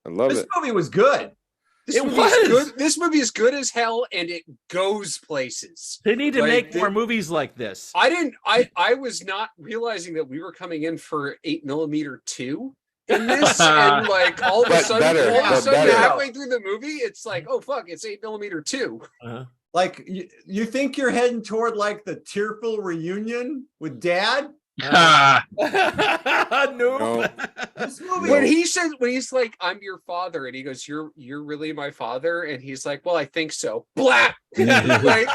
I love This it. movie was good. This movie is good. This movie is good as hell, and it goes places. They need to make more movies like this. I was not realizing that we were coming in for 8mm 2 in this, and like all of a sudden, halfway through the movie, it's like, oh fuck, it's 8mm 2. Like you think you're heading toward like the tearful reunion with Dad? No. This movie. When he's like, I'm your father, and he goes, You're really my father, and he's like, well, I think so. Blah. Like,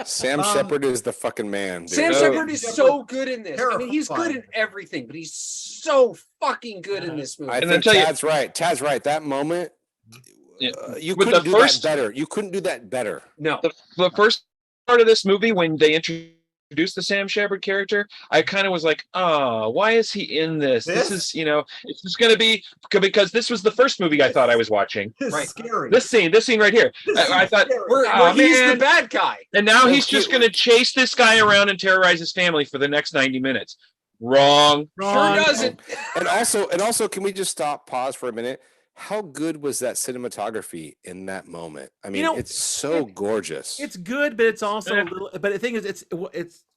Sam Shepard is the fucking man. Dude. Sam Shepard is so good in this. I mean, he's good in everything, but he's so fucking good in this movie. I think Tad's right. Tad's right. That moment, you couldn't do that better. You couldn't do that better. No. The first part of this movie, when they introduced the Sam Shepard character, I kind of was like, oh, why is he in this? This is, it's just going to be, because this was the first movie I thought I was watching. Right. Scary. This scene right here. I thought, he's the bad guy. And now he's just going to chase this guy around and terrorize his family for the next 90 minutes. Wrong. Sure doesn't. And also, can we just pause for a minute? How good was that cinematography in that moment? I mean, it's so gorgeous. It's good, but it's also a little. But the thing is, it's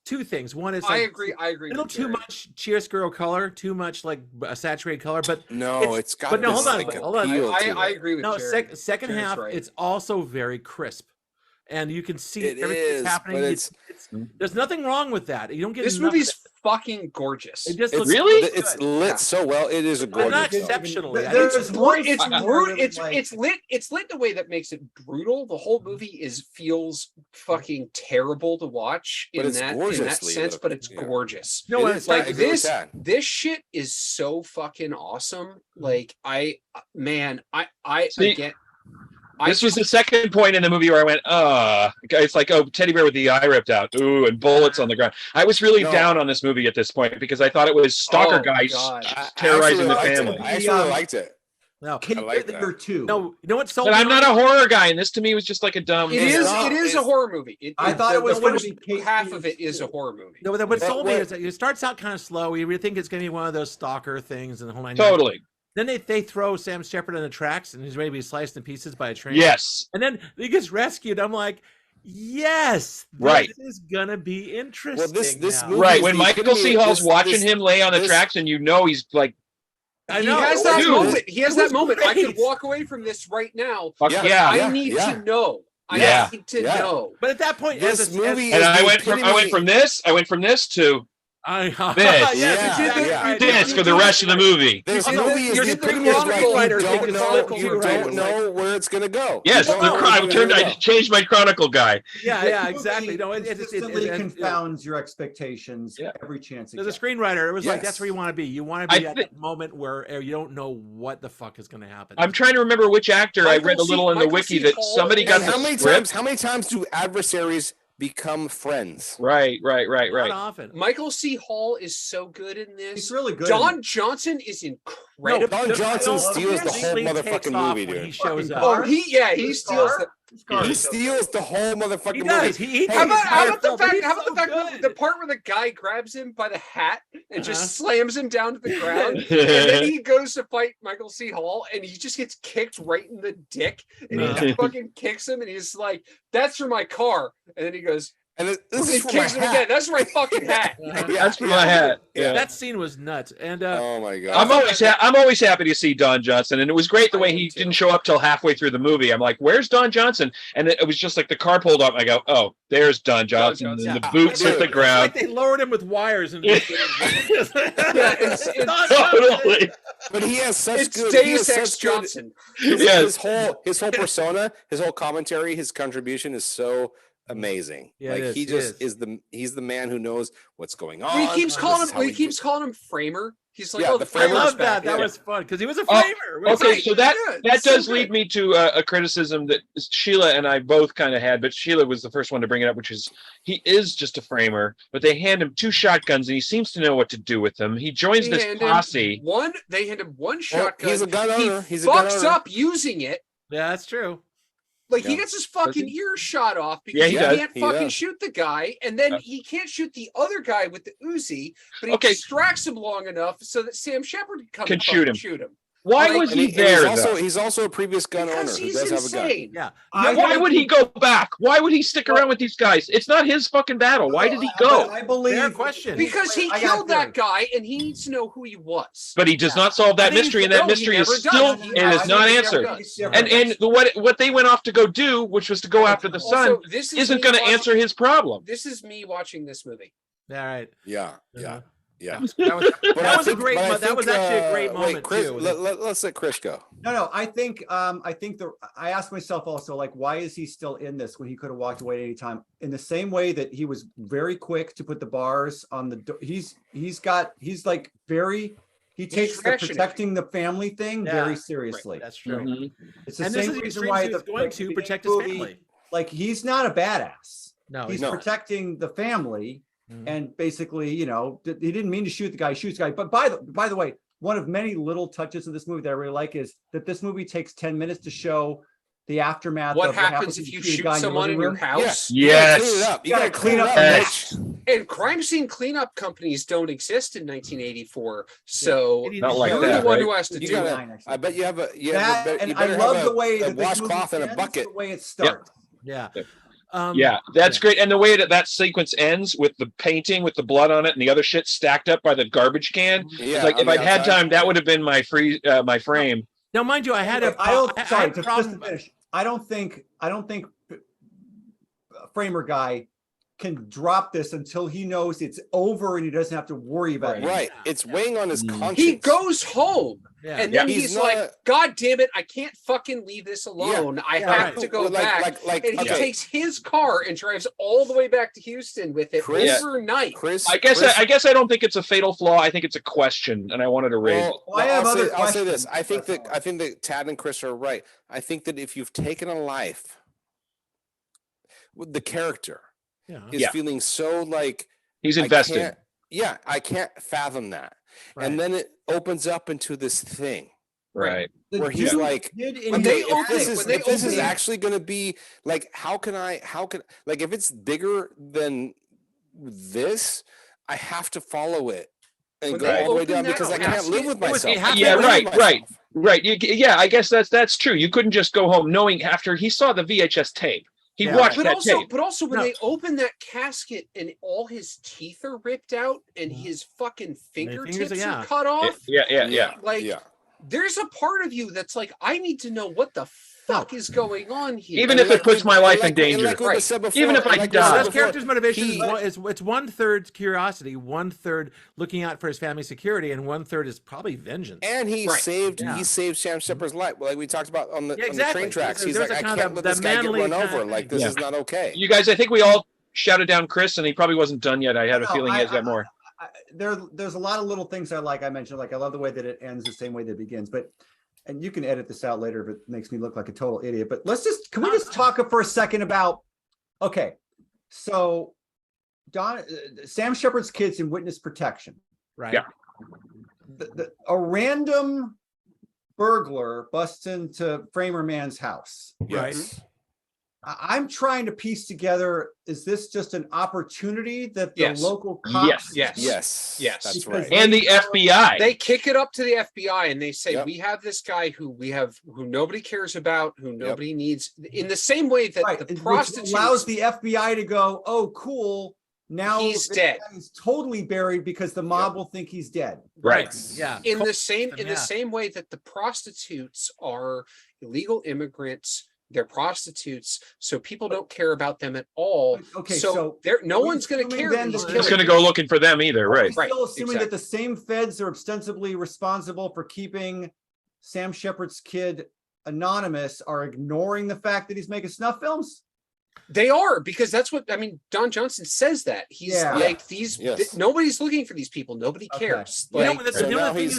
two things. One is I agree. A little too much chiaroscuro color, too much like saturated color. But no, it's got. But no, hold on. I agree with you. Second half, right. It's also very crisp, and you can see everything that's happening. But there's nothing wrong with that. You don't get this movie's fucking gorgeous. It just looks it's lit so well. It is a gorgeous. Not exceptionally. It's lit. It's lit in a way that makes it brutal. The whole movie feels fucking terrible to watch in that sense, but it's gorgeous. No, it's like this shit is so fucking awesome. Like This was the second point in the movie where I went, it's like, teddy bear with the eye ripped out, ooh, and bullets on the ground. I was really down on this movie at this point because I thought it was stalker guys terrorizing the family. I actually really liked it. No, can you like that too? No, you know what? But I'm not a horror guy, and this to me was just like a dumb. It is a horror movie. I thought it was first half of it is a horror movie. No, what sold me is that it starts out kind of slow. You really think it's going to be one of those stalker things and the whole nine. Totally. Then they throw Sam Shepard on the tracks, and he's ready to be sliced in pieces by a train. Yes. And then he gets rescued. I'm like, yes, this is gonna be interesting. Well, this movie right when Michael C. Hall's watching him lay on the tracks, and he's like, I know. He has that moment. He has that moment. Great. I could walk away from this right now. I need to know. I need to know. But at that point, this movie, and I went from this to. This for the rest of the movie. This movie is the epitome of like you don't know where it's gonna go. Yes, I changed my Chronicle guy. Yeah, exactly. No, it confounds your expectations every chance. As a screenwriter, it was like that's where you want to be. You want to be at that moment where you don't know what the fuck is going to happen. I'm trying to remember which actor. I read a little in the wiki that somebody got the script. How many times do adversaries become friends? Right. Not often. Michael C. Hall is so good in this. He's really good. Don Johnson is incredible. Don Johnson steals the whole motherfucking movie, dude. He shows up. Oh, he steals he steals the whole motherfucking movie. How about the fact the part where the guy grabs him by the hat and just slams him down to the ground, and then he goes to fight Michael C. Hall, and he just gets kicked right in the dick, and he fucking kicks him, and he's like, "That's for my car," and then he goes. And this is for kicks him again. That's for my fucking hat. That's for my hat. Yeah. That scene was nuts. And oh my god, I'm always happy to see Don Johnson, and it was great the way he didn't show up till halfway through the movie. I'm like, "Where's Don Johnson?" And it was just like the car pulled up. And I go, "Oh, there's Don Johnson." And the boots hit the ground. It's like they lowered him with wires. And it's totally. But he has such good. Deus Ex Johnson. His whole persona, his whole commentary, his contribution is so amazing. He's the man who knows what's going on. He keeps calling him Framer. He's like, the Framer. I love that. That was fun because he was a Framer. Okay, so that does lead me to a criticism that Sheila and I both kind of had, but Sheila was the first one to bring it up, which is he is just a Framer, but they hand him 2 shotguns and he seems to know what to do with them. He joins this posse. They hand him 1 shotgun. He's a gun owner. He fucks up using it. Yeah, that's true. Like he gets his fucking ear shot off because he can't fucking shoot the guy, and then he can't shoot the other guy with the Uzi, but he distracts him long enough so that Sam Shepard can shoot him. Why was he there? He's also a previous gun owner who does have a gun. Yeah. Why would he go back? Why would he stick around with these guys? It's not his fucking battle. Why did he go? I believe. Fair question. Because he killed that guy, and he needs to know who he was. But he does not solve that mystery, and that mystery is still not answered. And what they went off to go do, which was to go after the son, isn't going to answer his problem. This is me watching this movie. All right. Yeah. That was a great. That was actually a great moment Chris, too. Let's let Chris go. No. I think I asked myself also, like, why is he still in this when he could have walked away at any time? In the same way that he was very quick to put the bars on the door. He takes the protecting the family thing very seriously. Right. That's true. Mm-hmm. It's the same reason why he's going to protect his family. Like, he's not a badass. No, he's protecting the family. And basically, he didn't mean to shoot the guy, shoots the guy. But by the way, one of many little touches of this movie that I really like is that this movie takes 10 minutes to show the aftermath. What happens if you shoot someone in your house? Yes. You gotta clean up. And crime scene cleanup companies don't exist in 1984. So not like you're that, the one right? who has to do it. I bet you have a and I love the way that washcloth and a bucket. The way it starts. Yeah. That's great. And the way that sequence ends with the painting with the blood on it and the other shit stacked up by the garbage can. It's like, if I'd had time, that would have been my frame. Now, mind you, I had a problem. I don't think Framer guy can drop this until he knows it's over and he doesn't have to worry about it. Right. It's weighing on his conscience. He goes home. Yeah. And then he's like, God damn it, I can't fucking leave this alone. I have to go back. And he takes his car and drives all the way back to Houston with it overnight. I guess I don't think it's a fatal flaw. I think it's a question, and I wanted to raise it. I'll say this. I think that Tad and Chris are right. I think that if you've taken a life, the character is feeling so like he's invested. I can't fathom that. Right. And then it opens up into this thing, right? Where he's like, if this is actually going to be like, how can if it's bigger than this, I have to follow it and go all the way down because I can't live with myself. Right. Yeah, I guess that's true. You couldn't just go home knowing after he saw the VHS tape. He watched that tape. But also when they open that casket and all his teeth are ripped out and his fucking fingertips are cut off. There's a part of you that's like, I need to know what the fuck is going on here. Even if it puts my life in danger. Even if I die. His character's motivation is it's 1/3 curiosity, 1/3 looking out for his family's security, and 1/3 is probably vengeance. And he saved Sam Shepard's life, like we talked about on the train tracks. He's like, I can't let this guy get run over. Like, this is not okay. You guys, I think we all shouted down Chris, and he probably wasn't done yet. I had a feeling he has got more. There's a lot of little things I like. I mentioned, like, I love the way that it ends the same way that it begins, and you can edit this out later if it makes me look like a total idiot, but can we just talk for a second about, so Sam Shepard's kid's in witness protection. Right. Yeah. A random burglar busts into Framer Man's house. Right. I'm trying to piece together, is this just an opportunity that the local cops? Yes. That's right. And the FBI. They kick it up to the FBI and they say, we have this guy who nobody cares about, who nobody needs, in the same way that the prostitute allows the FBI to go, oh, cool. Now he's dead. He's totally buried because the mob will think he's dead. Right. Yeah. In the same way that the prostitutes are illegal immigrants. They're prostitutes, so people don't care about them at all. Okay, so no one's going to care. He's going to go looking for them either, right? Still assuming that the same feds are ostensibly responsible for keeping Sam Shepard's kid anonymous are ignoring the fact that he's making snuff films. They are, because that's what Don Johnson says that he's like nobody's looking for these people. Nobody cares. Like, he's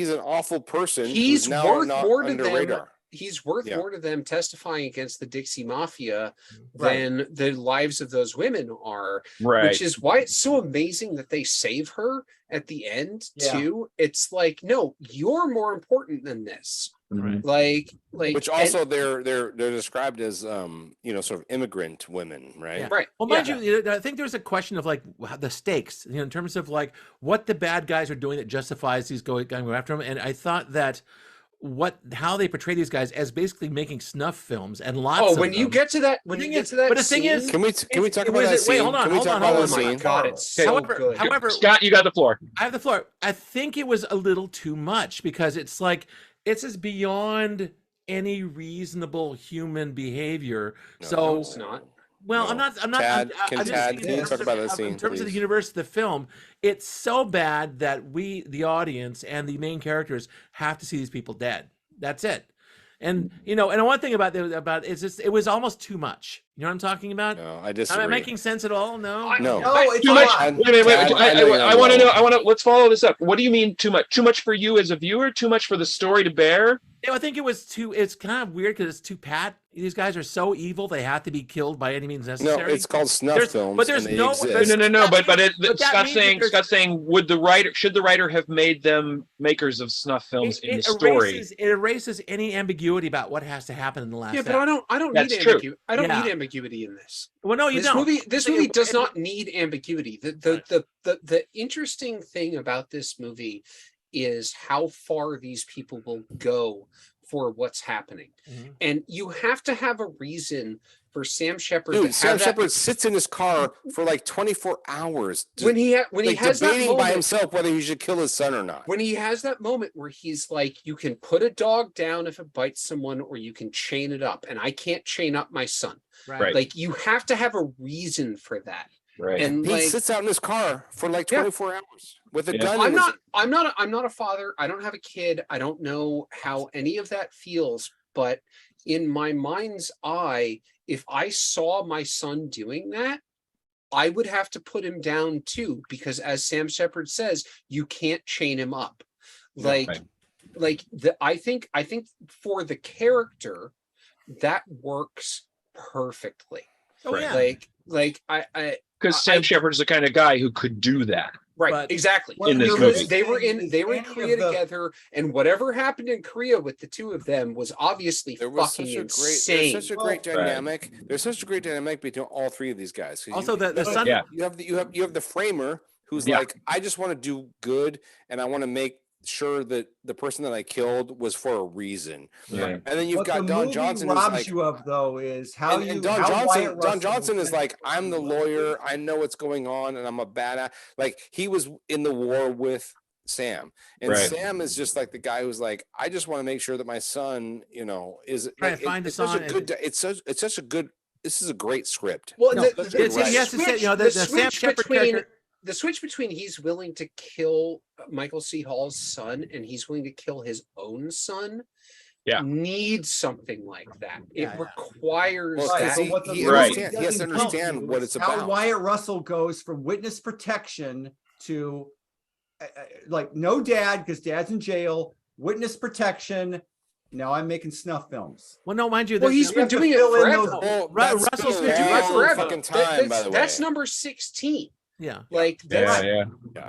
an awful person. He's worth more to them. Radar. He's worth more to them testifying against the Dixie Mafia than the lives of those women are. Right. Which is why it's so amazing that they save her at the end too. It's like, no, you're more important than this. Right. Like which also they're described as sort of immigrant women, right? Yeah. Right. Well, mind you, I think there's a question of like the stakes, in terms of like what the bad guys are doing that justifies these going after them. And I thought that how they portray these guys as basically making snuff films and lots of when you them. get to that, when The you thing get is- to that, but the thing is- Can we talk about that scene? Wait, hold on, Can we hold talk on, about hold that on. oh my scene? god, it's so good. However, Scott, you got the floor. I have the floor. I think it was a little too much because it's like it's just beyond any reasonable human behavior. No, So No, it's not. well, No. I'm not. Tad, I'm just Tad, saying can you in talk about that scene, in terms of the please? universe of the film, it's so bad that we, the audience and the main characters, have to see these people dead. That's it. And and one thing about it's just it was almost too much. You know what I'm talking about? No, I Am disagree. I making sense at all? No. No. it's Too much. not. Wait. Tad, I know you're I want to wrong. know. Let's follow this up. What do you mean too much? Too much for you as a viewer? Too much for the story to bear? I think it was too. It's kind of weird because it's too pat. These guys are so evil; they have to be killed by any means No, necessary. it's called snuff films. but there's and they no- exist. No. But that Scott's means that Scott's saying, should the writer have made them makers of snuff films in the story? It erases any ambiguity about what has to happen in the last. Yeah, but act. I don't That's need true. ambiguity. I don't Yeah. need ambiguity in this. Well, no, you don't. This movie does not need ambiguity. The interesting thing about this movie is how far these people will go for what's happening. Mhm. And you have to have a reason for Sam Shepard Dude, to Sam have that Shepard sits in his car for like 24 hours when he has that debating by moment, himself whether he should kill his son or not. when he has that moment where he's like, you can put a dog down if it bites someone, or you can chain it up, and I can't chain up my son. Right. Like, you have to have a reason for that. Right. And He like, sits out in his car for like Yeah. 24 hours with a Yeah. gun. I'm not a father. I don't have a kid. I don't know how any of that feels, but in my mind's eye, if I saw my son doing that, I would have to put him down too, because as Sam Shepard says, you can't chain him up. Like, I think for the character, that works perfectly. Oh, yeah. Like Because Sam Shepard's the kind of guy who could do that. right, But- exactly. In this movie. They were in Any Korea of the- together, and whatever happened in Korea with the two of them was obviously There was fucking such a insane. there's such a great dynamic. There's such a great dynamic between all three of these guys. 'Cause Also, the son. Yeah. you have the framer who's Yeah. like, I just want to do good and I want to make sure that the person that I killed was for a reason. Yeah. And then you've What got the Don movie Johnson who's robs like, you of, though, is how and you Don how Johnson, Wyatt Don Russell Johnson was is like, I'm the lawyer. I know what's going on, and I'm a badass. Like he was in the war with Sam, and Right. Sam is just like the guy who's like, I just want to make sure that my son, is Trying like, to find it's his such son a good. It's such a good. This is a great script. Well, No, the, it's- the he has to say, switch- the Sam switch Shepard between character. the switch between he's willing to kill Michael C. Hall's son and he's willing to kill his own son. Yeah. Needs something like that. Yeah, It yeah. requires Well, Right, that. but what the he movie understand- he has to doesn't understand tell you what is it's how about. Wyatt Russell goes from witness protection to like no dad because dad's in jail, witness protection. Now I'm making snuff films. Well, no, mind you. Well, the- he's You been have to doing it fill in forever. those- Well, Russell's that's been been a doing it long forever. fucking time, by the way. That's number 16. yeah. Like that's Yeah.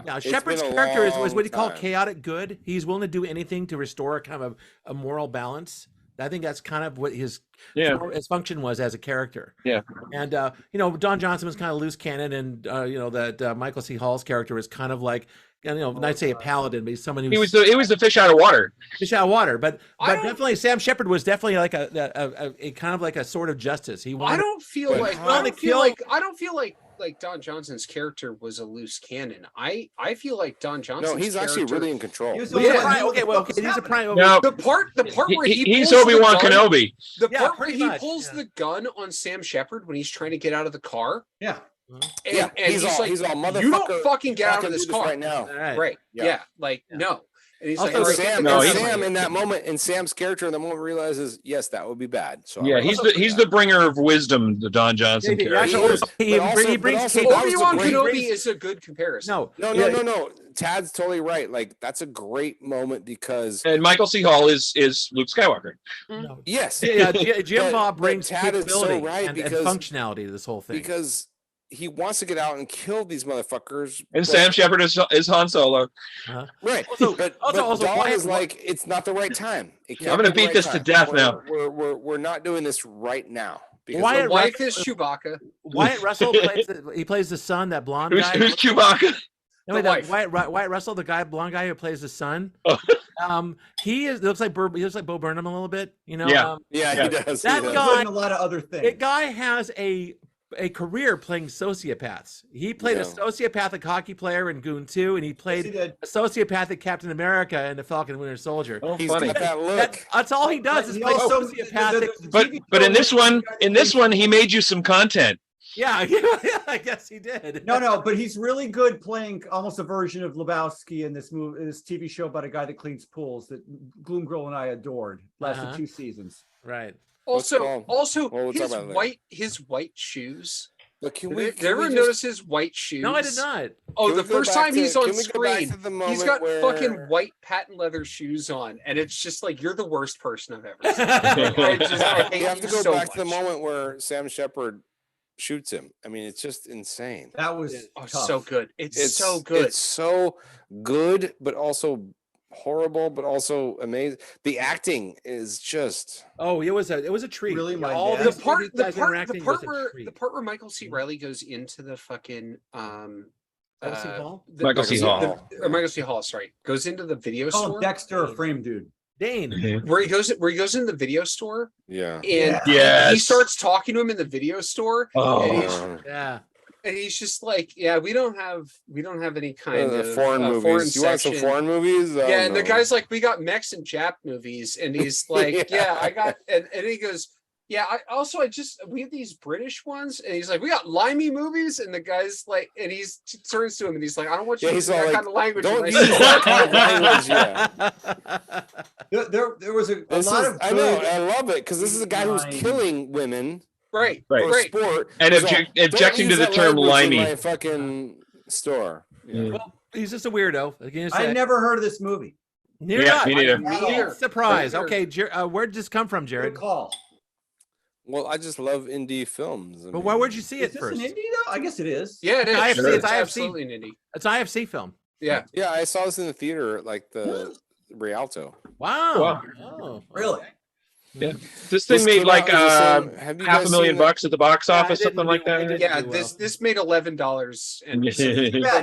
Yeah, It's Shepard's been a character was long what he called time. chaotic good. He's willing to do anything to restore kind of a moral balance. I think that's kind of what his function was as a character. Yeah. And Don Johnson was kind of loose cannon, and that Michael C. Hall's character was kind of like I'd say a paladin, but he's someone who's He was the fish out of water. fish out of water. But I don't- definitely Sam Shepard was definitely like a kind of like a sword of justice. He I wanted. don't feel But like how- I don't feel like Don Johnson's character was a loose cannon. I feel like Don Johnson's No, he's actually character- really in control. He was Well, the yeah, one who right, knew okay, what well, was okay, he's a happening. prime. No, the part where he's pulls the Obi-Wan gun- Kenobi. The Yeah, part where pretty he much, pulls yeah. the gun on Sam Shepard when he's trying to get out of the car. Yeah. And, Yeah, and he's all motherfucker. you don't fucking get I out can of do this this art right now. All right. Right. Yeah. Yeah. Like, Yeah. no. And he's Also, like, all right, Sam, No, and he's- Sam in that moment, and Sam's character in the moment realizes, yes, that would be bad. So Yeah, I'll he's let the you he's do the bringer of wisdom, the Don Johnson Maybe, character. actually, But he also- brings but also Kate- that was Obi-Wan a great- Kenobi is a good comparison. No, No. Tad's totally right. Like that's a great moment because And Michael C. Hall is Luke Skywalker. no. yes, Yeah, Jim But- Bob but brings Tad is so capability right and because- functionality to this whole thing. because he wants to get out and kill these motherfuckers. And Sam Shepard is Han Solo. Right. Also, but Dawn Wyatt- is like, it's not the right time. It can't I'm gonna be the beat this to death now. We're not doing this right now. Because The wife is Chewbacca. Wyatt Russell plays the son, that blonde guy. Who's Chewbacca? No, The wife. Wyatt Russell, the blonde guy who plays the son. Oh. He looks like Bo Burnham a little bit, you know. Yeah. yeah, he does. That he does. guy- And a lot of other The things. guy has a career playing sociopaths. He played a sociopathic hockey player in Goon 2, and he played Yes, he did. a sociopathic Captain America in the Falcon and Winter Soldier. Oh, He's funny. got that look. That's all he does is He play also- sociopathic. But in this one, he made you some content. Yeah, I guess he did. No, but he's really good playing almost a version of Lebowski in this TV show about a guy that cleans pools that Gloom Girl and I adored. Lasted 2 seasons. Right. Also, Well, we'll talk about it later. his white shoes. But can Did we you ever just- notice his white shoes? No, I did not. Oh, Can the we go first back time to- he's on can we go back screen, to the he's moment got where- fucking white patent leather shoes on, and it's just like you're the worst person I've ever seen. I hate You have to you go so back to the much. moment where Sam Shepard shoots him. I mean, it's just insane. That was Oh, tough. so good. It's so good. It's so good, but also horrible, but also amazing. The acting is just Oh, it was a treat. Really, my all dad? these guys interacting was a treat. the part where Michael C. Riley goes into the fucking Michael C. Hall? Michael C. Hall. Michael C. Hall, sorry, goes into the video Call him store Dexter, a frame dude. Dane. where he goes into the video store yeah. and Yes. he starts talking to him in the video store Oh. Yeah. and he's just like, yeah, we don't have any kind The of foreign movies. You want some section. foreign movies? Oh, Yeah, and the no. guy's like, we got Mex and Jap movies, and he's like, yeah, I got, and he goes, yeah, we have these British ones, and he's like, we got limey movies, and the guy's like, and he turns to him and he's like, I don't want you Yeah, to he's use that all kind of language. don't And I use said, that kind of language. Yeah. There was a This lot is, of I know, good- I love it because this is a guy who's Line. killing women right, Right. for right. sport. And He's all, objecting "Don't to the use that term language in limey." my fucking store. Yeah. Well, he's just a weirdo. Again, I never heard of this movie. near Yeah, me neither. Neither. Surprise. Neither. Okay, where did this come from, Good Jared? call. Well, I just love indie films. I But mean, where'd you see Is it this first? an indie though? I guess it is. Yeah, it is. IFC, Sure. it's IFC. Absolutely an indie. It's IFC film. Yeah. Yeah, I saw this in the theater, like the Rialto. Wow. Wow. Oh. Really? Yeah. This thing This made came like out in the same- have you guys seen $500,000 at the box Yeah, office, I didn't something like do- I that. didn't Yeah, do this made $11 and Yeah,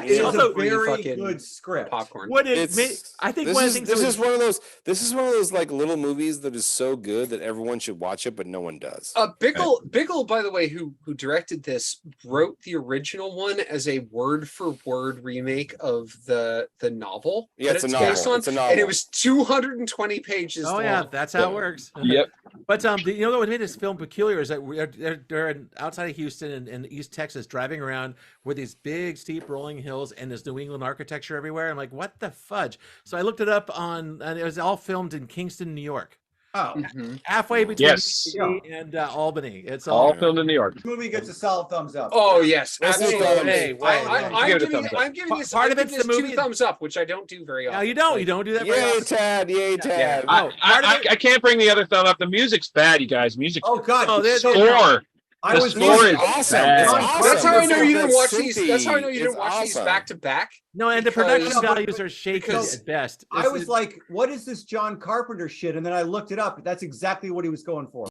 it is also a free very fucking good script. popcorn. What it It's- made, I think This one of is the things this that is one of those. This is one of those like little movies that is so good that everyone should watch it, but no one does. Bickle, by the way, who directed this, wrote the original one as a word for word remake of the novel. Yeah, that it's a novel. based on, It's a novel. and it was 220 pages. Oh long. yeah, that's how it works. Yep. But you know what made this film peculiar is that they're outside of Houston and East Texas, driving around with these big, steep, rolling hills and this New England architecture everywhere. I'm like, what the fudge? So I looked it up and it was all filmed in Kingston, New York, Oh, Mhm. halfway between Yes. DC and Albany. It's all. All filmed in New York. this movie gets a solid thumbs up. Oh yes, This is absolutely. the- Hey, wait, I'm Give it a giving thumbs up. I'm giving this, Part I'm of it's giving the this movie- 2 thumbs up, which I don't do very often. No, you don't. You don't do that very Yay, often. Tad! Yay, Tad! No, part of it- I can't bring the other thumb up. The music's bad, you guys. Music Oh God. Oh, there's- score. I the was score losing- is awesome. bad. It's That's awesome. That's how I know you That didn't watch these. synthy That's how I know you is didn't watch these awesome. back to back. No, and the Because- production No, but- values are shaky because at best. I was like, what is this John Carpenter shit? And then I looked it up. That's exactly what he was going for.